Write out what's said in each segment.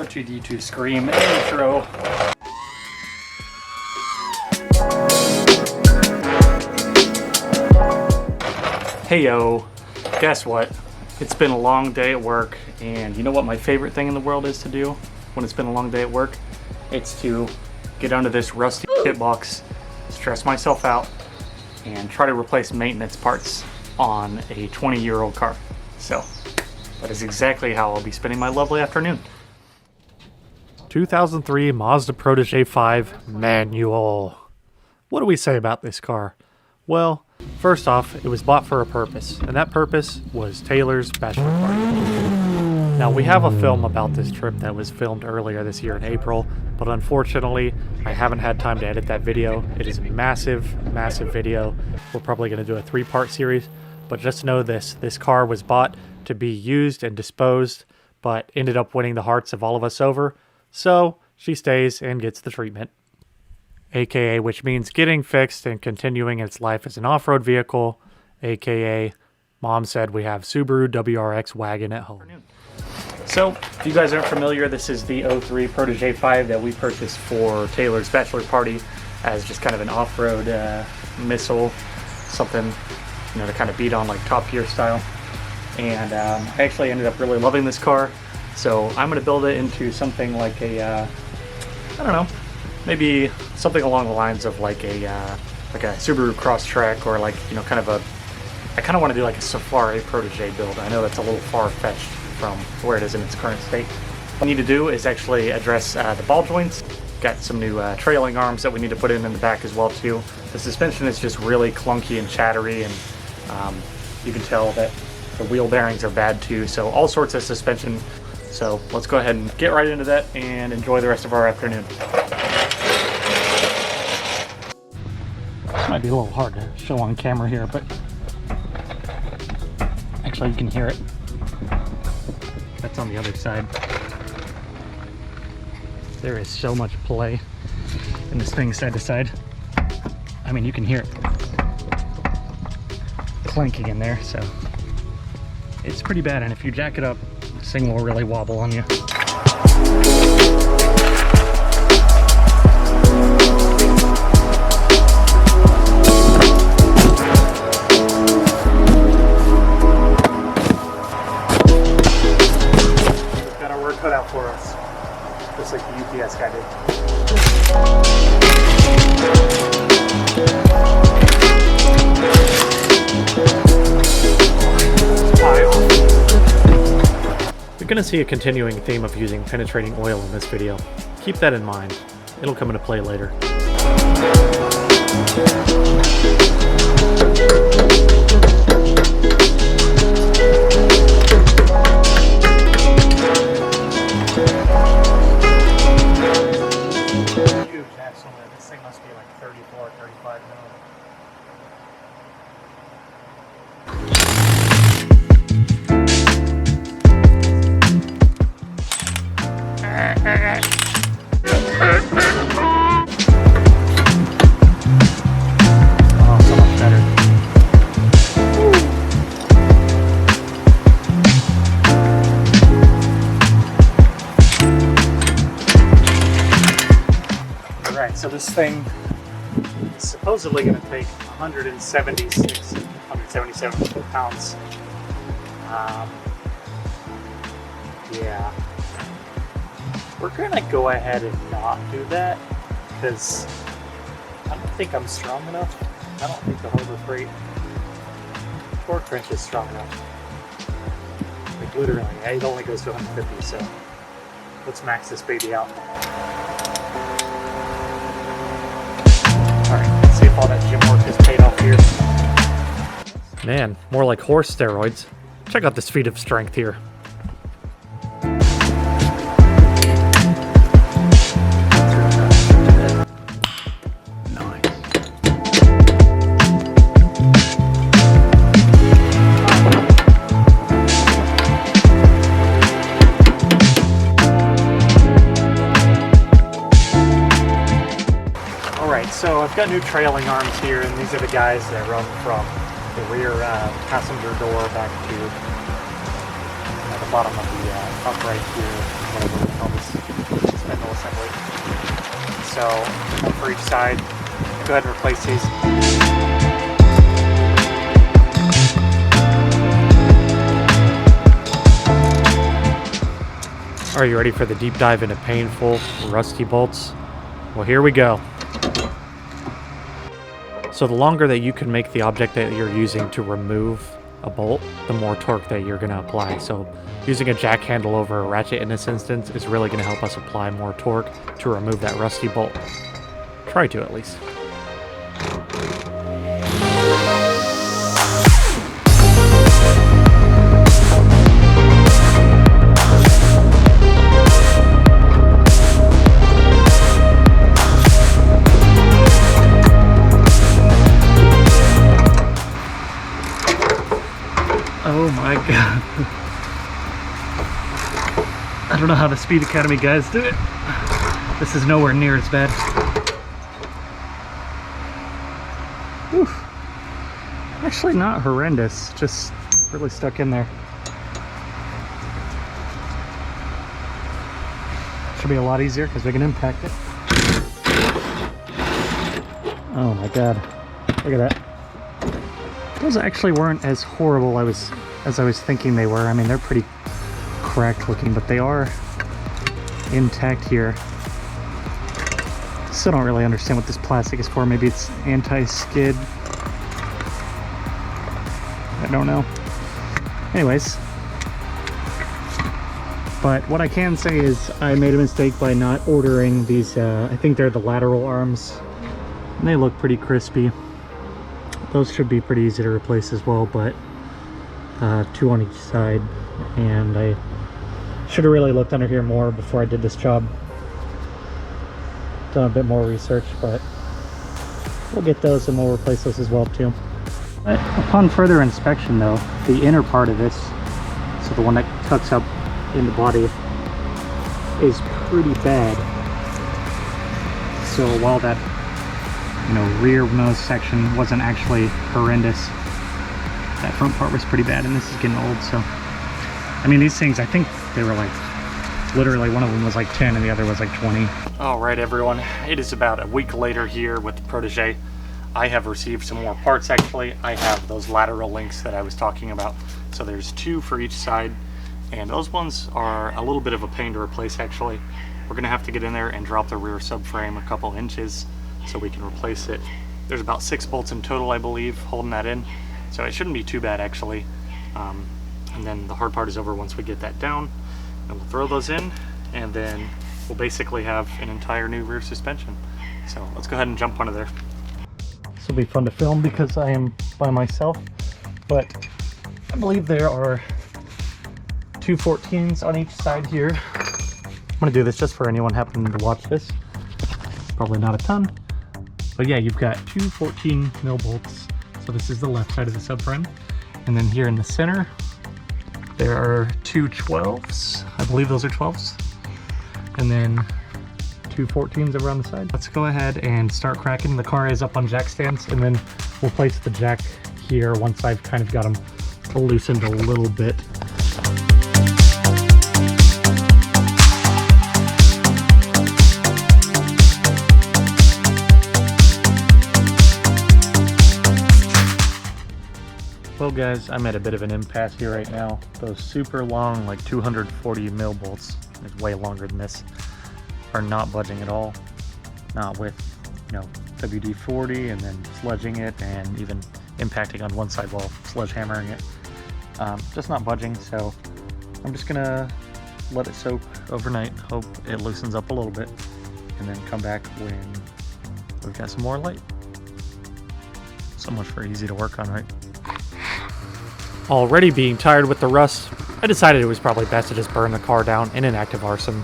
R2-D2 Scream intro. Hey yo, guess what? It's been a long day at work, and you know what my favorite thing in the world is to do when it's been a long day at work? It's to get under this rusty shit box, stress myself out, and try to replace maintenance parts on a 20-year-old car. So that is exactly how I'll be spending my lovely afternoon. 2003 Mazda Protege 5 manual. What do we say about this car? Well, first off, it was bought for a purpose, and that purpose was Taylor's bachelor party. Now, we have a film about this trip that was filmed earlier this year in April, but unfortunately, I haven't had time to edit that video. It is a massive, massive video. We're probably going to do a 3-part series, but just know this car was bought to be used and disposed, but ended up winning the hearts of all of us over, so she stays and gets the treatment. AKA, which means getting fixed and continuing its life as an off-road vehicle, AKA, Mom said we have Subaru WRX wagon at home. So, if you guys aren't familiar, this is the 03 Protege 5 that we purchased for Taylor's bachelor party as just kind of an off-road missile, something, you know, to kind of beat on like Top Gear style. And I actually ended up really loving this car, so I'm going to build it into something like a, I don't know, maybe something along the lines of like a Subaru Crosstrek, or like, you know, kind of a, I kind of want to do like a Safari Protege build. I know that's a little far-fetched from where it is in its current state. What I need to do is actually address the ball joints. Got some new trailing arms that we need to put in the back as well too. The suspension is just really clunky and chattery, and you can tell that the wheel bearings are bad too, so all sorts of suspension. So let's go ahead and get right into that and enjoy the rest of our afternoon. This might be a little hard to show on camera here, but actually you can hear it. That's on the other side. There is so much play in this thing side to side. I mean, you can hear it clanking in there, so it's pretty bad, and if you jack it up, this thing will really wobble on you. We've got our work cut out for us, just like the UPS guy did. You're going to see a continuing theme of using penetrating oil in this video. Keep that in mind. It'll come into play later. Huge axle. This thing must be like 34, 35 mil. Oh, so much better. Alright, so this thing is supposedly going to take 177 pounds. Yeah. We're gonna go ahead and not do that, because I don't think I'm strong enough. I don't think the Harbor Freight torque wrench is strong enough. Like literally, it only goes to 150, so let's max this baby out. Alright, let's see if all that gym work is paid off here. Man, more like horse steroids. Check out this feat of strength here. So I've got new trailing arms here, and these are the guys that run from the rear passenger door back to the bottom of the upright here, whatever we call this spindle assembly. So one for each side. Go ahead and replace these. Are you ready for the deep dive into painful, rusty bolts? Well, here we go. So the longer that you can make the object that you're using to remove a bolt, the more torque that you're going to apply. So using a jack handle over a ratchet in this instance is really going to help us apply more torque to remove that rusty bolt. Try to, at least. Oh my god. I don't know how the Speed Academy guys do it. This is nowhere near as bad. Whew. Actually not horrendous, just really stuck in there. Should be a lot easier because we can impact it. Oh my god. Look at that. Those actually weren't as horrible as I was thinking they were. I mean, they're pretty cracked looking, but they are intact here. Still don't really understand what this plastic is for. Maybe it's anti-skid. I don't know. Anyways. But what I can say is I made a mistake by not ordering these, I think they're the lateral arms. And they look pretty crispy. Those should be pretty easy to replace as well, but 2 on each side. And I should have really looked under here more before I did this job. Done a bit more research, but we'll get those and we'll replace those as well too. But upon further inspection though, the inner part of this, so the one that tucks up in the body, is pretty bad. So while that rear nose section wasn't actually horrendous, that front part was pretty bad, and this is getting old. So I mean, these things, I think they were like, literally one of them was like 10 and the other was like 20. All right, everyone, it is about a week later here with the Protege. I have received some more parts. Actually, I have those lateral links that I was talking about. So there's 2 for each side, and those ones are a little bit of a pain to replace. Actually, we're gonna have to get in there and drop the rear subframe a couple inches so we can replace it. There's about 6 bolts in total, I believe, holding that in, so it shouldn't be too bad actually. And then the hard part is over once we get that down, and we'll throw those in, and then we'll basically have an entire new rear suspension. So let's go ahead and jump onto there. This will be fun to film because I am by myself, but I believe there are 2 14s on each side here. I'm gonna do this just for anyone happening to watch this. Probably not a ton, but yeah, you've got 2 14 mil bolts. So this is the left side of the subframe, and then here in the center there are 2 12s. I believe those are 12s, and then 2 14s over on the side. Let's go ahead and start cracking. The car is up on jack stands, and then we'll place the jack here once I've kind of got them loosened a little bit. Well guys, I'm at a bit of an impasse here right now. Those super long, like 240 mil bolts, it's way longer than this, are not budging at all. Not with, WD-40 and then sledging it and even impacting on one side while sledgehammering it. Just not budging, so I'm just gonna let it soak overnight, hope it loosens up a little bit, and then come back when we've got some more light. So much for easy to work on, right? Already being tired with the rust, I decided it was probably best to just burn the car down in an active arson.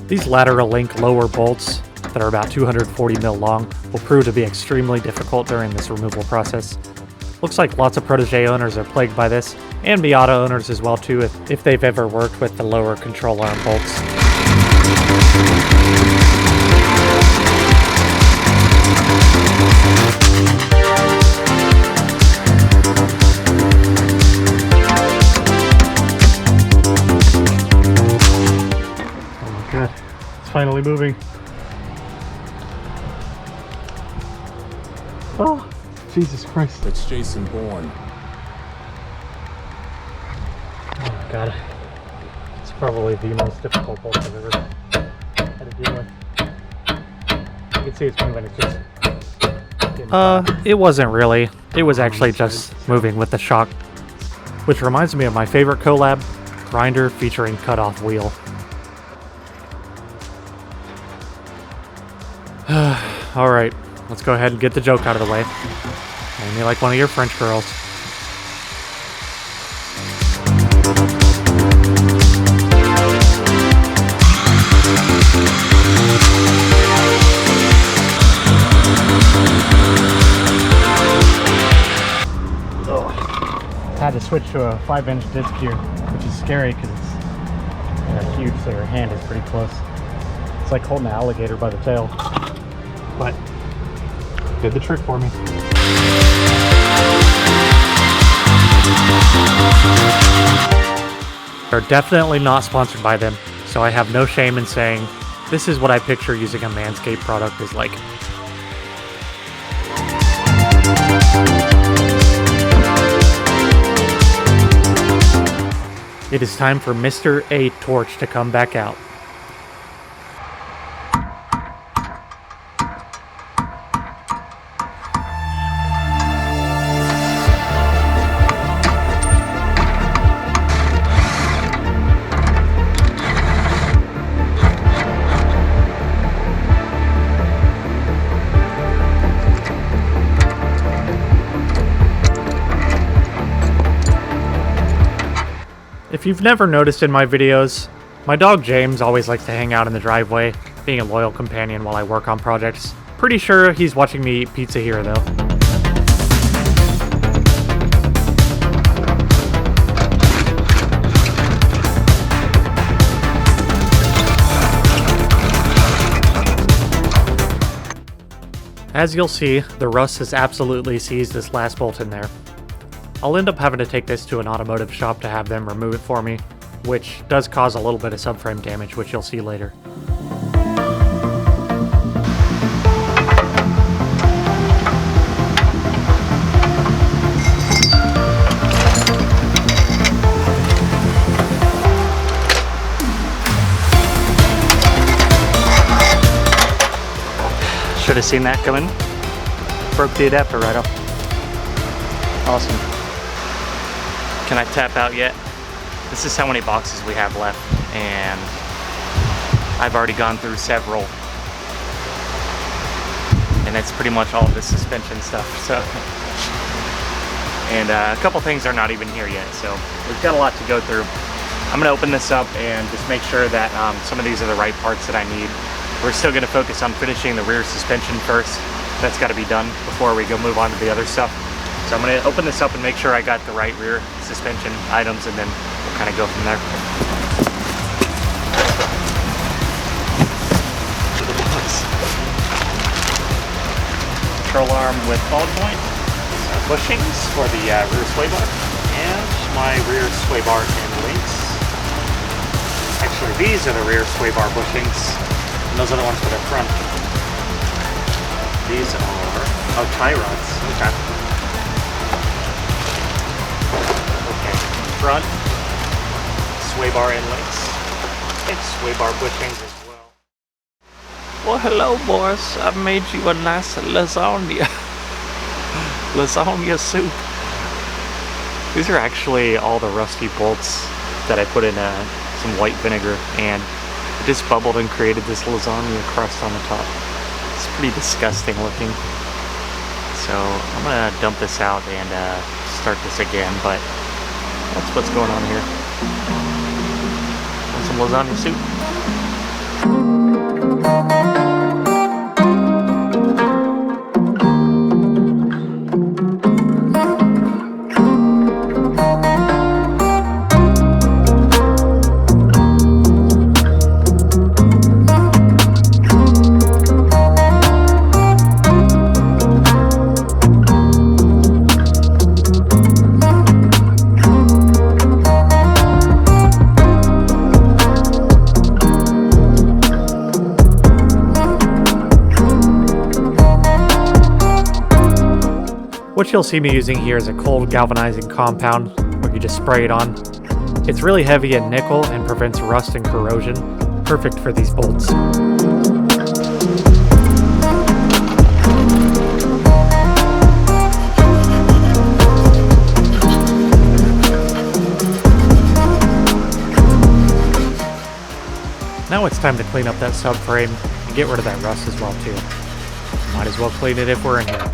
These lateral link lower bolts that are about 240 mil long will prove to be extremely difficult during this removal process. Looks like lots of Protege owners are plagued by this, and Miata owners as well too, if they've ever worked with the lower control arm bolts. finally moving. Oh, Jesus Christ. It's Jason Bourne. Oh my God. It's probably the most difficult bolt I've ever had to deal with. You can see it's moving, it's just... it wasn't really. It was actually just moving with the shock. Which reminds me of my favorite collab, Grinder featuring Cutoff Wheel. Alright, let's go ahead and get the joke out of the way. Make me like one of your French girls. Had to switch to a 5-inch disc here, which is scary because it's huge, so your hand is pretty close. It's like holding an alligator by the tail, but did the trick for me. They're definitely not sponsored by them, so I have no shame in saying this is what I picture using a Manscaped product is like. It is time for Mr. A Torch to come back out. If you've never noticed in my videos, my dog James always likes to hang out in the driveway, being a loyal companion while I work on projects. Pretty sure he's watching me eat pizza here though. As you'll see, the rust has absolutely seized this last bolt in there. I'll end up having to take this to an automotive shop to have them remove it for me, which does cause a little bit of subframe damage, which you'll see later. Should have seen that coming. Broke the adapter right off. Awesome. Can I tap out yet? This is how many boxes we have left, and I've already gone through several, and it's pretty much all the suspension stuff. So, and a couple things are not even here yet, so we've got a lot to go through. I'm gonna open this up and just make sure that some of these are the right parts that I need. We're still gonna focus on finishing the rear suspension first. That's got to be done before we go move on to the other stuff. So I'm going to open this up and make sure I got the right rear suspension items, and then we'll kind of go from there. Control arm with ball joint, bushings for the rear sway bar, and my rear sway bar and links. Actually, these are the rear sway bar bushings, and those are the ones for the front. These are tie rods. Okay. Front sway bar and links, and sway bar bushings as well. Well, hello, boys. I made you a nice lasagna. Lasagna soup. These are actually all the rusty bolts that I put in some white vinegar, and it just bubbled and created this lasagna crust on the top. It's pretty disgusting looking. So I'm gonna dump this out and start this again, but that's what's going on here. And some lasagna soup. What you'll see me using here is a cold galvanizing compound where you just spray it on. It's really heavy in nickel and prevents rust and corrosion. Perfect for these bolts. Now it's time to clean up that subframe and get rid of that rust as well too. Might as well clean it if we're in here.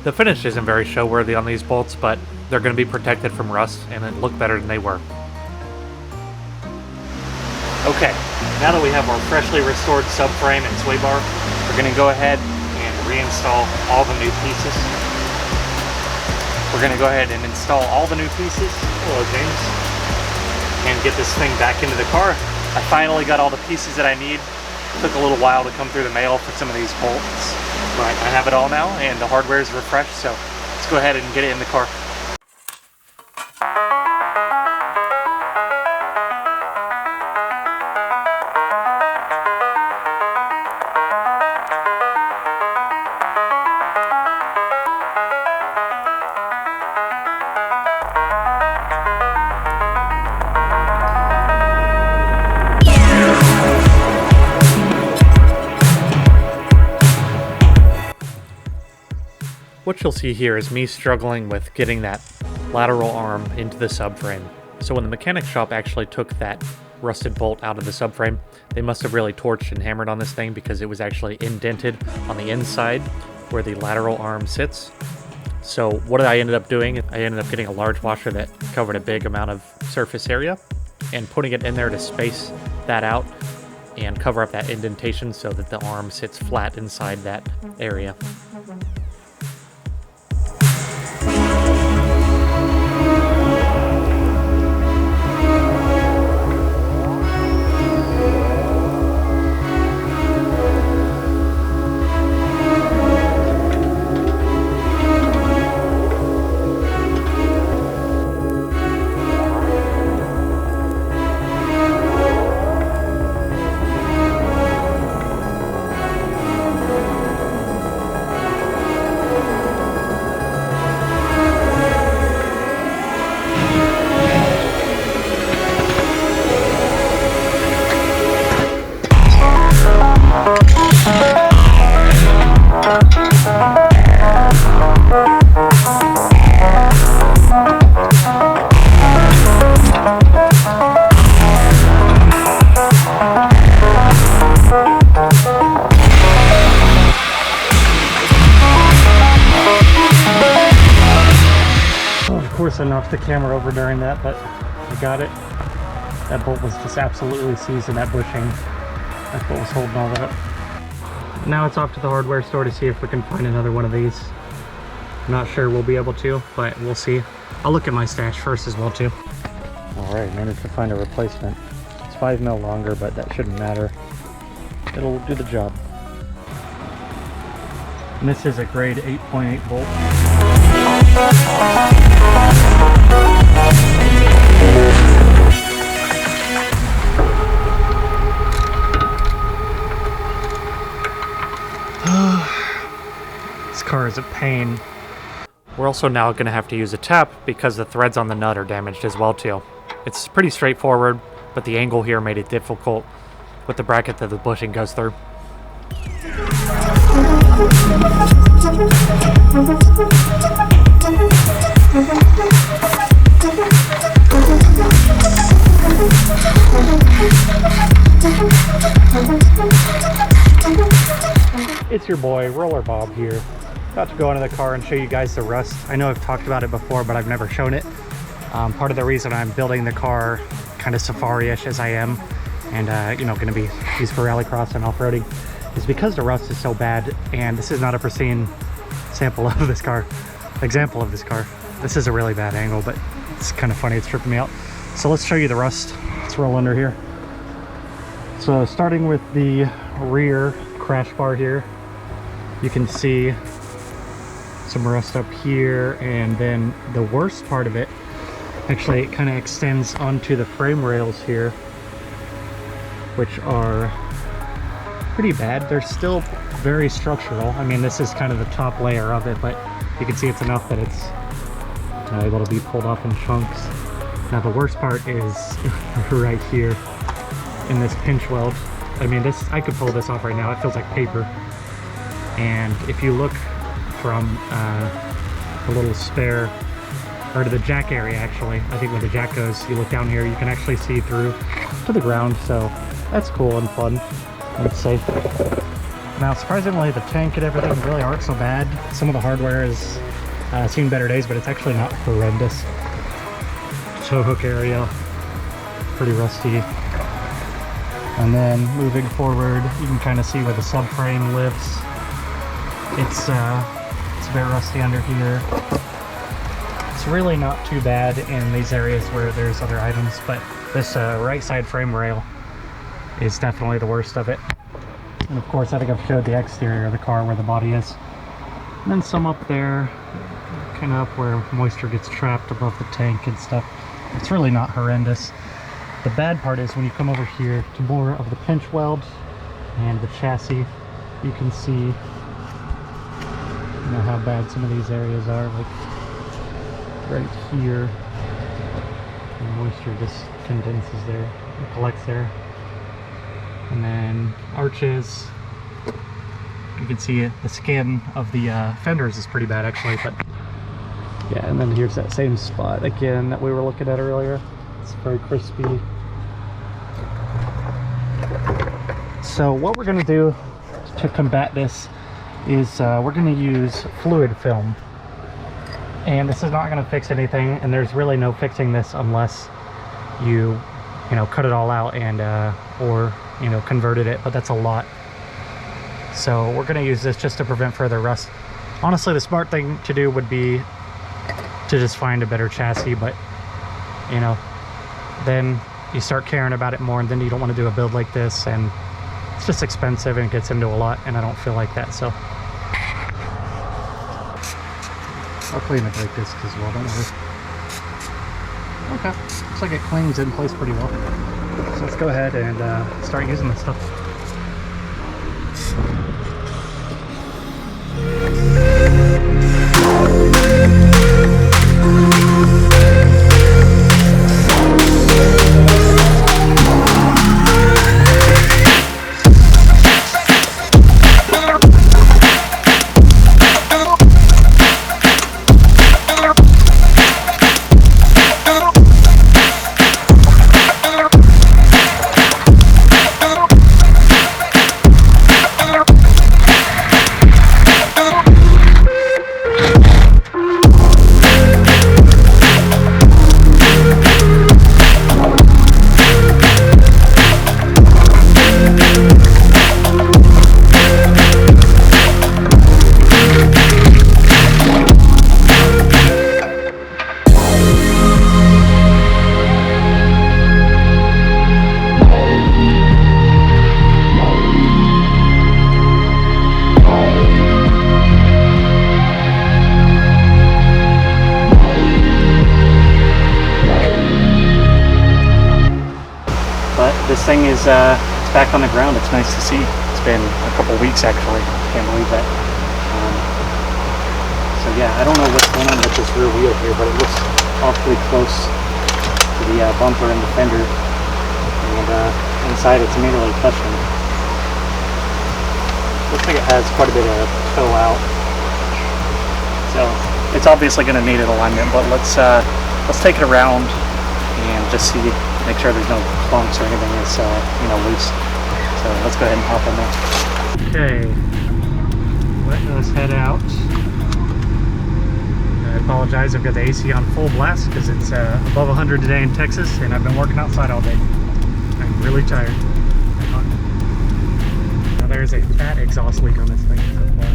The finish isn't very show-worthy on these bolts, but they're going to be protected from rust, and it look better than they were. Okay, now that we have our freshly restored subframe and sway bar, we're going to go ahead and reinstall all the new pieces. We're going to go ahead and install all the new pieces. Hello, James. And get this thing back into the car. I finally got all the pieces that I need. Took a little while to come through the mail for some of these bolts, but I have it all now and the hardware is refreshed, so let's go ahead and get it in the car. What you'll see here is me struggling with getting that lateral arm into the subframe. So when the mechanic shop actually took that rusted bolt out of the subframe, they must have really torched and hammered on this thing because it was actually indented on the inside where the lateral arm sits. So what I ended up doing, I ended up getting a large washer that covered a big amount of surface area and putting it in there to space that out and cover up that indentation so that the arm sits flat inside that area. so knocked the camera over during that, but I got it. That bolt was just absolutely seized in that bushing. That's what was holding all that up. Now it's off to the hardware store to see if we can find another one of these. I'm not sure we'll be able to, but we'll see. I'll look at my stash first as well too. Alright, managed to find a replacement. It's 5 mil longer, but that shouldn't matter. It'll do the job. And this is a grade 8.8 bolt. This car is a pain. We're also now going to have to use a tap because the threads on the nut are damaged as well too. It's pretty straightforward, but the angle here made it difficult with the bracket that the bushing goes through. It's your boy, Roller Bob here. About to go into the car and show you guys the rust. I know I've talked about it before, but I've never shown it. Part of the reason I'm building the car kind of safari-ish as I am, and you know, going to be used for rallycross and off-roading, is because the rust is so bad. And this is not a pristine example of this car. This is a really bad angle, but it's kind of funny. It's tripping me out. So let's show you the rust. Let's roll under here. So starting with the rear crash bar here, you can see some rust up here, and then the worst part of it, actually it kind of extends onto the frame rails here, which are pretty bad. They're still very structural. I mean, this is kind of the top layer of it, but you can see it's enough that it's able to be pulled off in chunks. Now the worst part is right here in this pinch weld. I mean, I could pull this off right now. It feels like paper. And if you look from the little spare, or to the jack area actually, I think where the jack goes, you look down here, you can actually see through to the ground, so that's cool and fun and safe. Now surprisingly, the tank and everything really aren't so bad. Some of the hardware has seen better days, but it's actually not horrendous. Tow hook area, pretty rusty. And then moving forward, you can kind of see where the subframe lives. It's a bit rusty under here. It's really not too bad in these areas where there's other items, but this right side frame rail is definitely the worst of it. And of course, I think I've showed the exterior of the car where the body is. And then some up there, kind of up where moisture gets trapped above the tank and stuff. It's really not horrendous. The bad part is when you come over here to more of the pinch weld and the chassis, you can see how bad some of these areas are, like right here. The moisture just condenses there and collects there. And then arches, you can see it, the skin of the fenders is pretty bad actually, but yeah. And then here's that same spot again that we were looking at earlier. It's very crispy. So what we're going to do to combat this is we're going to use fluid film, and this is not going to fix anything, and there's really no fixing this unless you cut it all out and or converted it, but that's a lot. So we're going to use this just to prevent further rust. Honestly, the smart thing to do would be to just find a better chassis, but then you start caring about it more, and then you don't want to do a build like this, and it's just expensive and it gets into a lot, and I don't feel like that. So I'll clean the brake disc as well, don't worry. Okay, looks like it clings in place pretty well. So let's go ahead and start using this stuff. thing is it's back on the ground. It's nice to see. It's been a couple weeks actually. Can't believe that. So yeah, I don't know what's going on with this rear wheel here, but it looks awfully close to the bumper and the fender, and inside it's immediately touching. Looks like it has quite a bit of toe out, so it's obviously going to need an alignment. But let's take it around and just see, make sure there's no clumps or anything that's loose. So let's go ahead and hop in there. Okay, letting us head out. I apologize, I've got the AC on full blast because it's above 100 today in Texas, and I've been working outside all day. I'm really tired. Now there's a fat exhaust leak on this thing so far.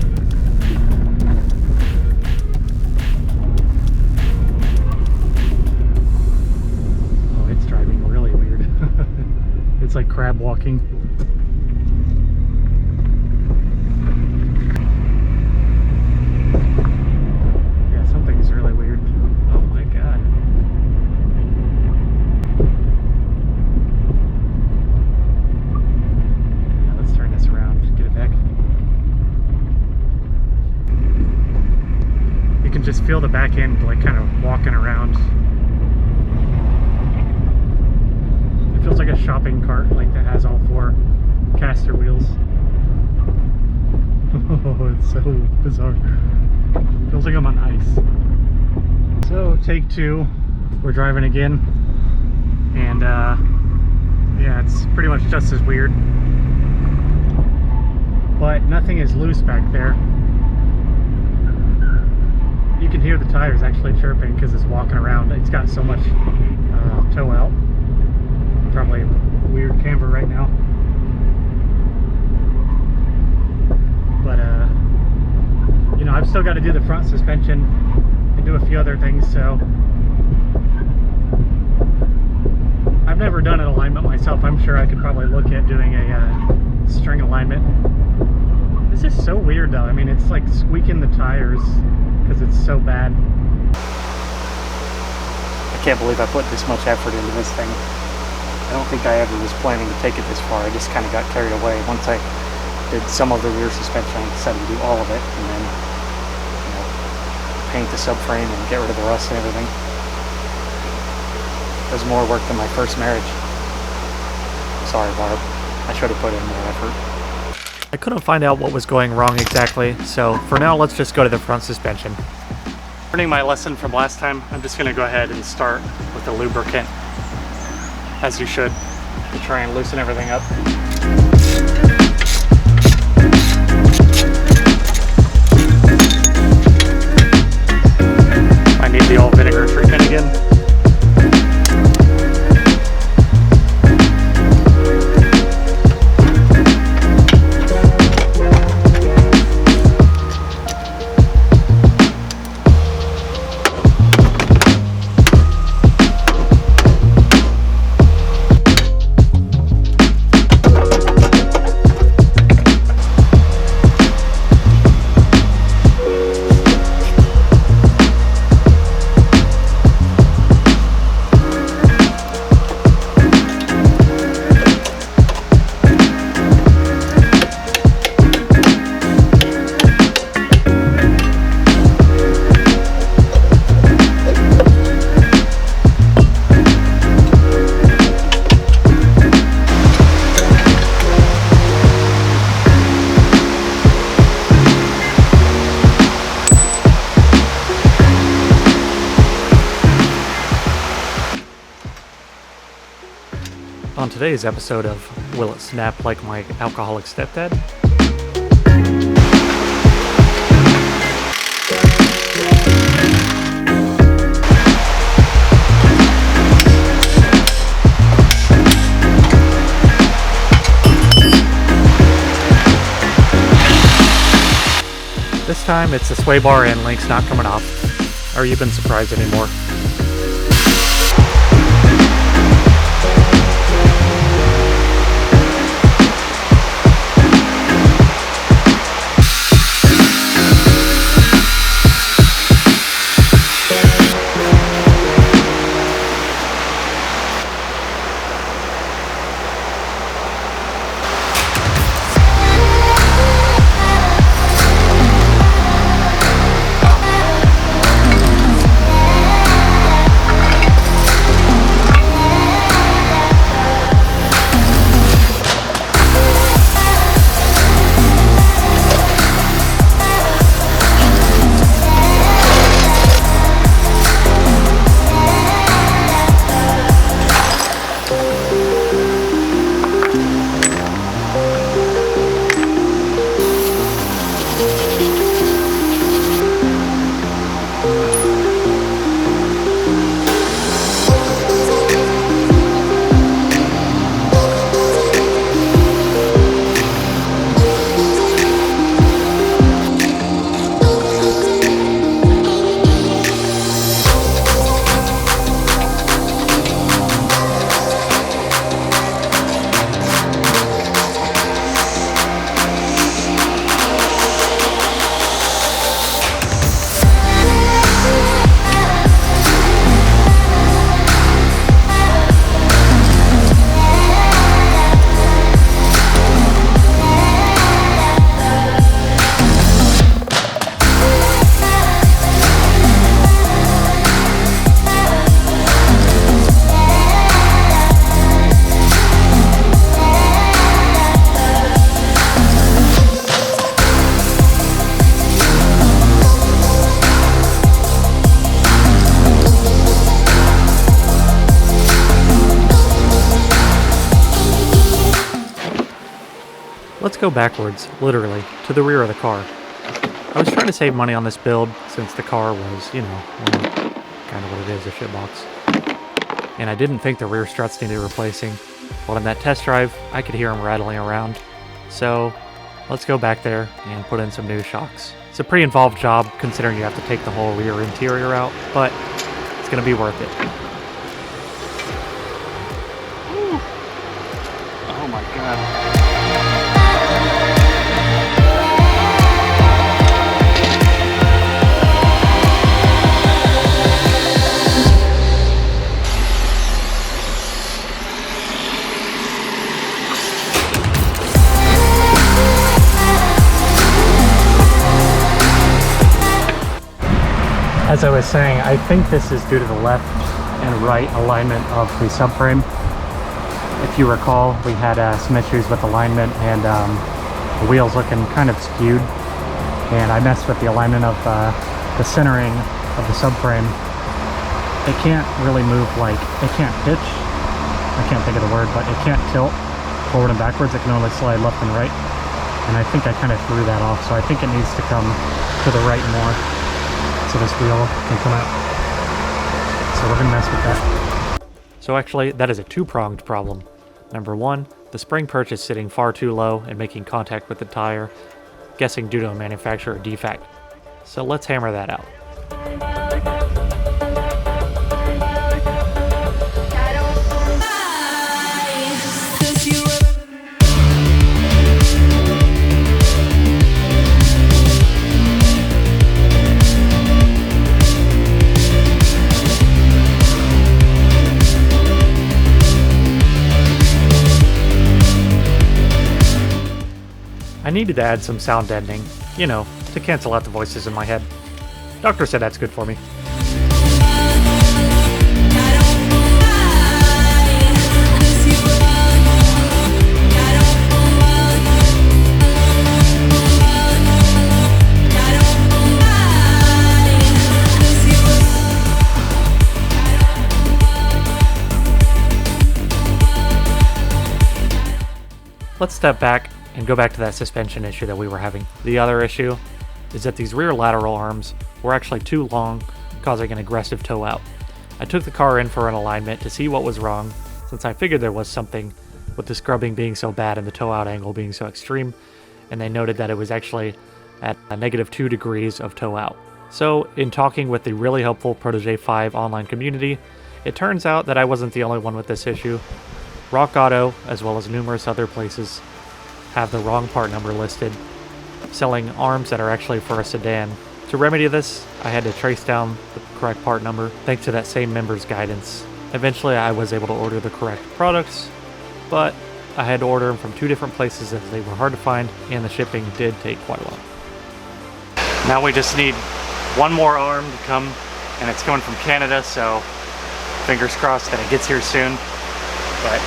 Oh, it's driving really weird. It's like crab walking. Just feel the back end like kind of walking around. It feels like a shopping cart, like that has all 4 caster wheels. Oh, it's so bizarre. Feels like I'm on ice. So take 2, we're driving again, and yeah, it's pretty much just as weird, but nothing is loose back there. You can hear the tires actually chirping because it's walking around. It's got so much toe out. Probably weird camber right now. But I've still got to do the front suspension and do a few other things. So I've never done an alignment myself. I'm sure I could probably look at doing a string alignment. This is so weird though. I mean, it's like squeaking the tires because it's so bad. I can't believe I put this much effort into this thing. I don't think I ever was planning to take it this far. I just kind of got carried away. Once I did some of the rear suspension, I decided to do all of it, and then paint the subframe and get rid of the rust and everything. It was more work than my first marriage. Sorry, Barb. I should have put in more effort. I couldn't find out what was going wrong exactly, so for now let's just go to the front suspension. Learning my lesson from last time, I'm just going to go ahead and start with the lubricant, as you should, to try and loosen everything up. I need the old vinegar treatment again. On today's episode of Will It Snap Like My Alcoholic Stepdad? This time it's the sway bar end links not coming off. Are you even surprised anymore? Let's go backwards, literally, to the rear of the car. I was trying to save money on this build since the car was, you know, well, kind of what it is, a shitbox. And I didn't think the rear struts needed replacing. But in that test drive, I could hear them rattling around. So let's go back there and put in some new shocks. It's a pretty involved job considering you have to take the whole rear interior out, but it's going to be worth it. Ooh. Oh my god. As I was saying, I think this is due to the left and right alignment of the subframe. If you recall, we had some issues with alignment and the wheels looking kind of skewed. And I messed with the alignment of the centering of the subframe. It can't really move, like, it can't pitch. I can't think of the word, but it can't tilt forward and backwards. It can only slide left and right. And I think I kind of threw that off, so I think it needs to come to the right more, so this wheel can come out. So we're gonna mess with that. So actually, that is a two-pronged problem. Number one, the spring perch is sitting far too low and making contact with the tire, guessing due to a manufacturer defect. So let's hammer that out. I needed to add some sound deadening, you know, to cancel out the voices in my head. Doctor said that's good for me. Let's step back and go back to that suspension issue that we were having. The other issue is that these rear lateral arms were actually too long, causing an aggressive toe out. I took the car in for an alignment to see what was wrong, since I figured there was something with the scrubbing being so bad and the toe out angle being so extreme, and they noted that it was actually at a -2 degrees of toe out. So in talking with the really helpful Protege5 online community, it turns out that I wasn't the only one with this issue. Rock Auto, as well as numerous other places, have the wrong part number listed, selling arms that are actually for a sedan. To remedy this, I had to trace down the correct part number, thanks to that same member's guidance. Eventually, I was able to order the correct products, but I had to order them from 2 different places as they were hard to find, and the shipping did take quite a while. Now we just need one more arm to come, and it's coming from Canada, so fingers crossed that it gets here soon, but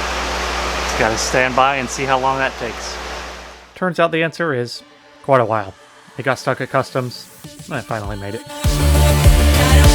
just gotta stand by and see how long that takes. Turns out the answer is quite a while. It got stuck at customs, and I finally made it.